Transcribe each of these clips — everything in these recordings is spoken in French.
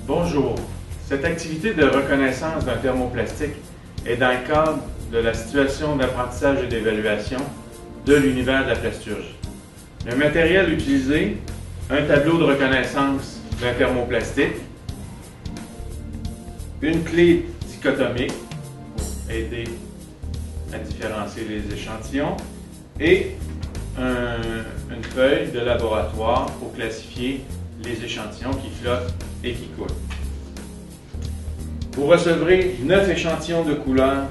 Bonjour. Cette activité de reconnaissance d'un thermoplastique est dans le cadre de la situation d'apprentissage et d'évaluation de l'univers de la plasturgie. Le matériel utilisé, un tableau de reconnaissance d'un thermoplastique, une clé dichotomique pour aider à différencier les échantillons et une feuille de laboratoire pour classifier les échantillons qui flottent et qui coulent. Vous recevrez 9 échantillons de couleurs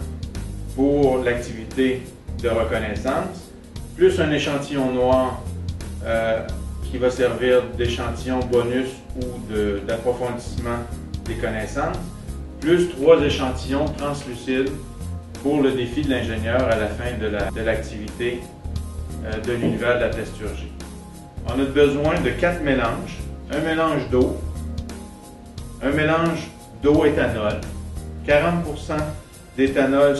pour l'activité de reconnaissance, plus un échantillon noir qui va servir d'échantillon bonus ou d'approfondissement des connaissances, plus 3 échantillons translucides pour le défi de l'ingénieur à la fin de l'activité de l'univers de la plasturgie. On a besoin de 4 mélanges. Un mélange d'eau, un mélange d'eau-éthanol, 40% d'éthanol, 60%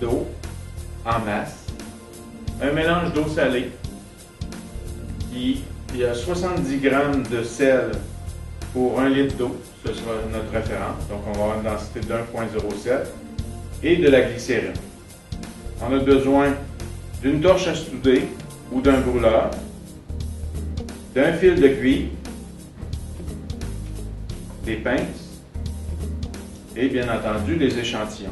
d'eau en masse, un mélange d'eau salée, il y a 70 g de sel pour 1 litre d'eau, ce sera notre référence, donc on va avoir une densité de 1,07, et de la glycérine. On a besoin d'une torche à souder ou d'un brûleur, d'un fil de cuivre, des pinces et bien entendu des échantillons.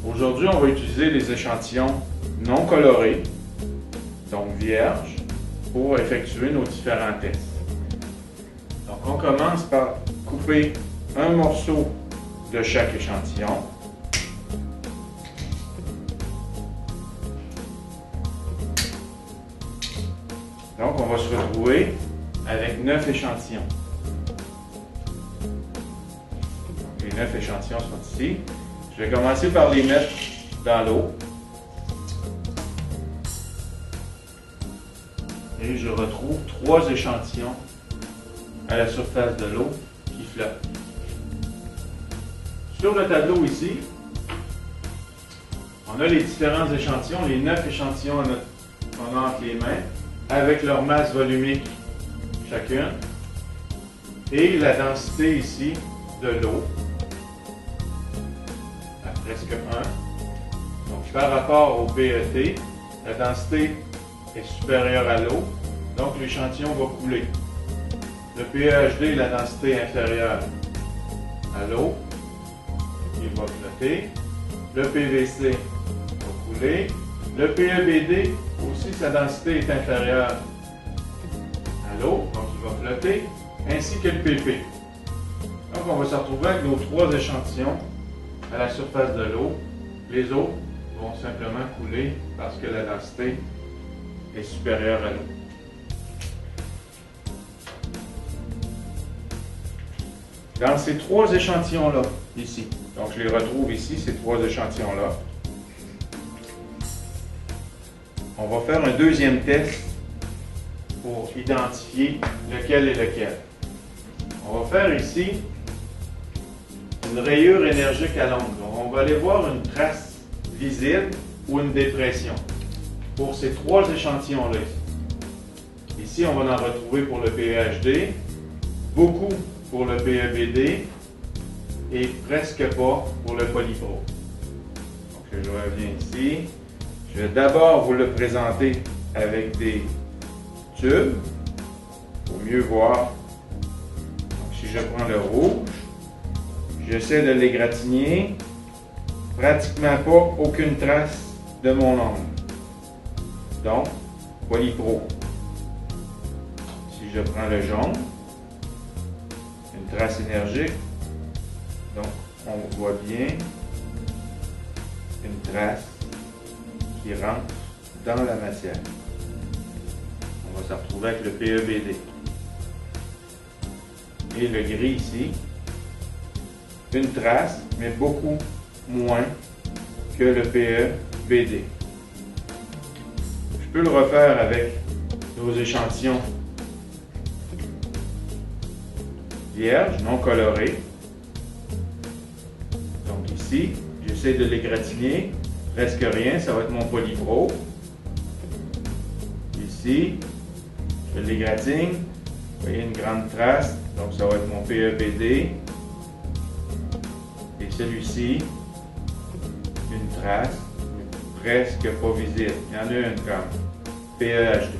Aujourd'hui, on va utiliser les échantillons non colorés, donc vierges, pour effectuer nos différents tests. Donc on commence par couper un morceau de chaque échantillon. Donc, on va se retrouver avec 9 échantillons. Les 9 échantillons sont ici. Je vais commencer par les mettre dans l'eau. Et je retrouve 3 échantillons à la surface de l'eau qui flottent. Sur le tableau ici, on a les différents échantillons, les 9 échantillons qu'on a entre les mains, avec leur masse volumique chacune, et la densité ici de l'eau, à presque 1. Donc par rapport au PET, la densité est supérieure à l'eau, donc l'échantillon va couler. Le PEHD, la densité est inférieure à l'eau, il va flotter. Le PVC va couler. Le PEBD, aussi, sa densité est inférieure à l'eau, donc il va flotter, ainsi que le PP. Donc, on va se retrouver avec nos 3 échantillons à la surface de l'eau. Les autres vont simplement couler parce que la densité est supérieure à l'eau. Dans ces 3 échantillons-là, ici, donc je les retrouve ici, ces 3 échantillons-là, on va faire un deuxième test pour identifier lequel est lequel. On va faire ici une rayure énergique à l'onde. On va aller voir une trace visible ou une dépression pour ces 3 échantillons-là. Ici, on va en retrouver pour le PEHD, beaucoup pour le PEBD et presque pas pour le Polypro. Donc, je reviens ici. Je vais d'abord vous le présenter avec des tubes pour mieux voir. Donc, si je prends le rouge, j'essaie de l'égratigner. Pratiquement pas aucune trace de mon ongle. Donc, Polypro. Si je prends le jaune, une trace énergique. Donc, on voit bien une trace qui rentre dans la matière. On va se retrouver avec le PEBD. Et le gris ici, une trace, mais beaucoup moins que le PEBD. Je peux le refaire avec nos échantillons vierges, non colorés. Donc ici, j'essaie de l'égratigner. Presque rien, ça va être mon Polypro. Ici, je l'égratigne. Vous voyez une grande trace Donc ça va être mon PEPD. Et celui-ci, une trace, presque pas visible. Il y en a une comme PEHD.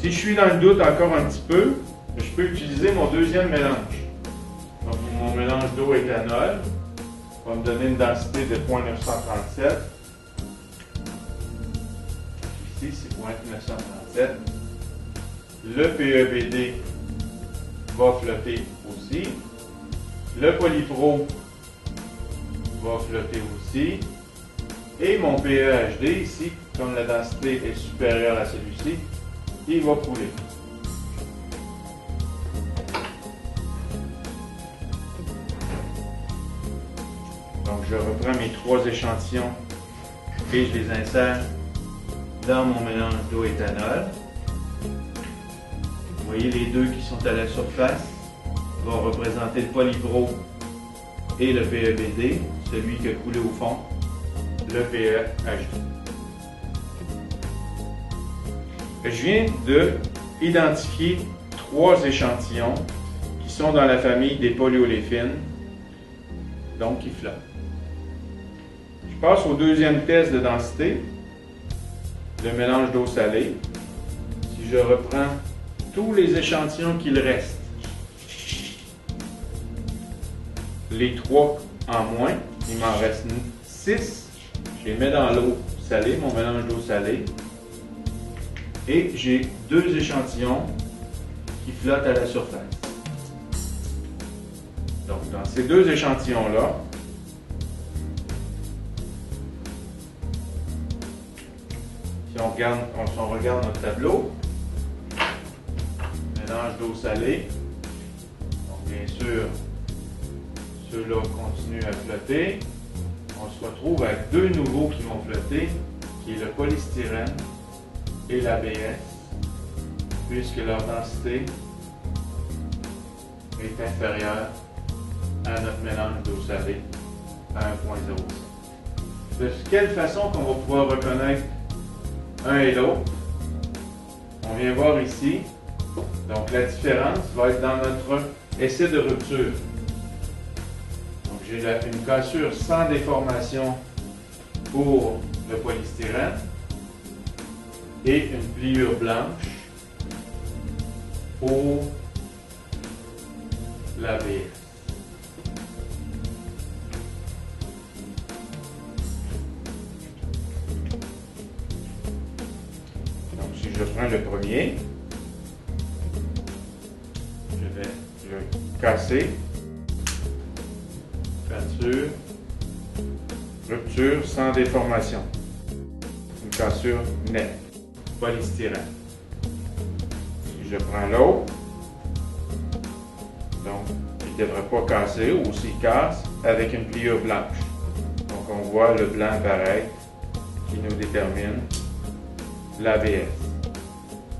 Si je suis dans le doute encore un petit peu, je peux utiliser mon deuxième mélange. Donc mon mélange d'eau éthanol va me donner une densité de 0,937. Ici, c'est 0,937. Le PEPD va flotter aussi. Le Polypro va flotter aussi. Et mon PEHD, ici, comme la densité est supérieure à celui-ci, il va couler. Donc, je reprends mes 3 échantillons et je les insère dans mon mélange d'eau éthanol. Vous voyez les deux qui sont à la surface vont représenter le Polypro et le PEPD, celui qui a coulé au fond, le PEHD. Je viens d'identifier 3 échantillons qui sont dans la famille des polyoléfines, donc qui flottent. Je passe au deuxième test de densité, le mélange d'eau salée. Si je reprends tous les échantillons qu'il reste, les 3 en moins, il m'en reste 6, je les mets dans l'eau salée, mon mélange d'eau salée, et j'ai 2 échantillons qui flottent à la surface. Donc, dans ces 2 échantillons-là, si on regarde notre tableau, mélange d'eau salée, donc bien sûr, ceux-là continuent à flotter. On se retrouve avec 2 nouveaux qui vont flotter, qui est le polystyrène et l'ABS, puisque leur densité est inférieure à notre mélange d'eau salée à 1,05. De quelle façon qu'on va pouvoir reconnaître un et l'autre? On vient voir ici. Donc la différence va être dans notre essai de rupture. Donc j'ai une cassure sans déformation pour le polystyrène et une pliure blanche pour l'ABS. Donc si je prends le premier, je vais le casser, cassure, rupture sans déformation, une cassure nette, polystyrène. Si je prends l'autre, donc il ne devrait pas casser, ou s'il casse, avec une pliure blanche. Donc on voit le blanc apparaître qui nous détermine l'ABS.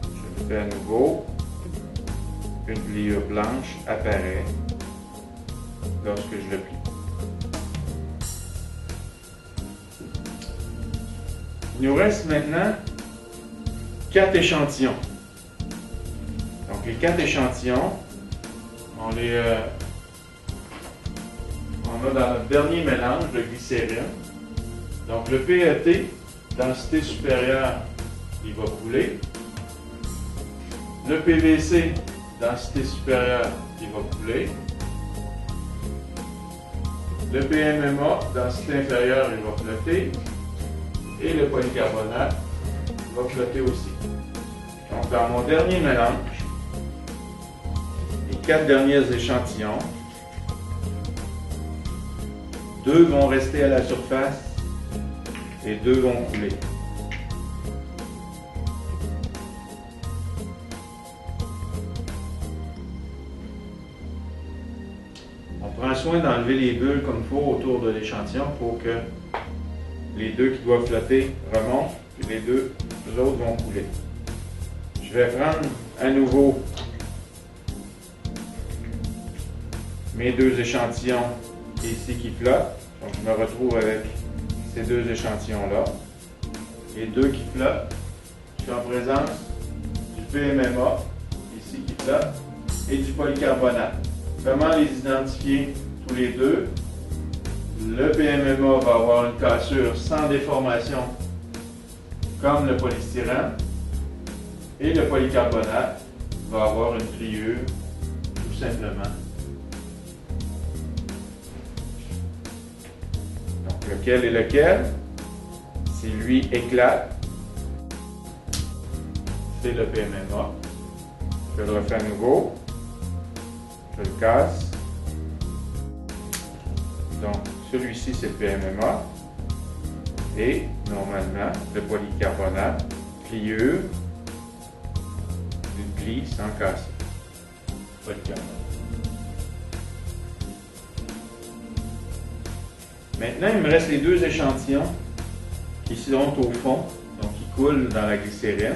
Je le fais à nouveau. Une pliure blanche apparaît lorsque je le plie. Il nous reste maintenant 4 échantillons. Donc les 4 échantillons, on a dans notre dernier mélange de glycérine. Donc le PET, densité supérieure, il va couler. Le PVC, densité supérieure, il va couler. Le PMMA, densité inférieure, il va flotter. Et le polycarbonate va flotter aussi. Donc dans mon dernier mélange, les 4 derniers échantillons, 2 vont rester à la surface et 2 vont couler. On prend soin d'enlever les bulles comme il faut autour de l'échantillon pour que les 2 qui doivent flotter remontent et les 2 autres vont couler. Je vais prendre à nouveau mes 2 échantillons ici qui flottent. Donc je me retrouve avec ces 2 échantillons-là. Les 2 qui flottent. Je suis en présence du PMMA ici qui flotte, et du polycarbonate. Comment les identifier tous les deux? Le PMMA va avoir une cassure sans déformation comme le polystyrène et le polycarbonate va avoir une pliure tout simplement. Donc lequel est lequel? Si lui éclate, c'est le PMMA. Je le refais à nouveau. Je le casse. Donc celui-ci c'est le PMMA. Et normalement, le polycarbonate, pliure, il plie sans casser. Polycarbonate. Maintenant, il me reste les deux échantillons qui sont au fond, donc qui coulent dans la glycérine.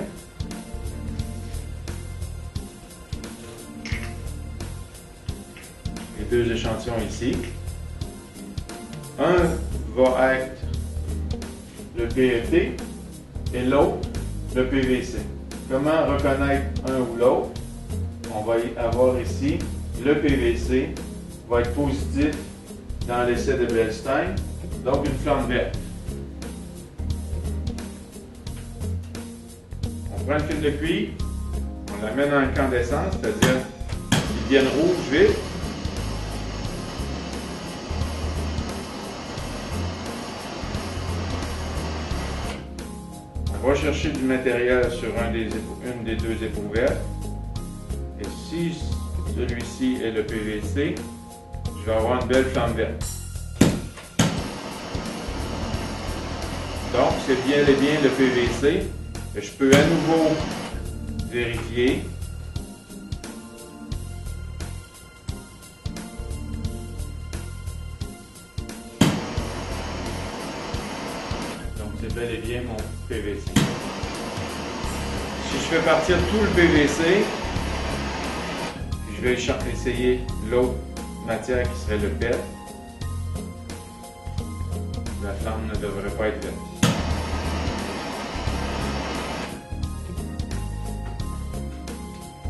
Les deux échantillons ici. Un va être le PET et l'autre le PVC. Comment reconnaître un ou l'autre? On va y avoir ici le PVC va être positif dans l'essai de Beilstein, donc une flamme verte. On prend le fil de cuivre, on l'amène en incandescence, c'est-à-dire qu'il devienne rouge vite. On va chercher du matériel sur une des deux éprouvettes. Et si celui-ci est le PVC, je vais avoir une belle flamme verte. Donc, c'est bien et bien le PVC. Et je peux à nouveau vérifier. Donc, c'est bel et bien mon PVC. Si je fais partir tout le PVC, je vais essayer l'autre matière qui serait le PET. La flamme ne devrait pas être verte.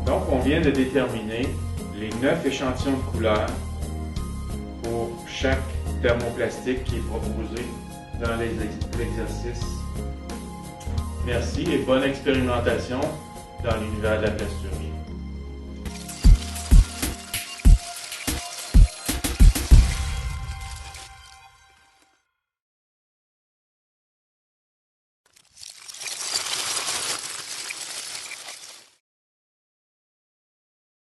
Donc, on vient de déterminer les 9 échantillons de couleurs pour chaque thermoplastique qui est proposé dans l'exercice. Merci et bonne expérimentation dans l'univers de la plasturgie.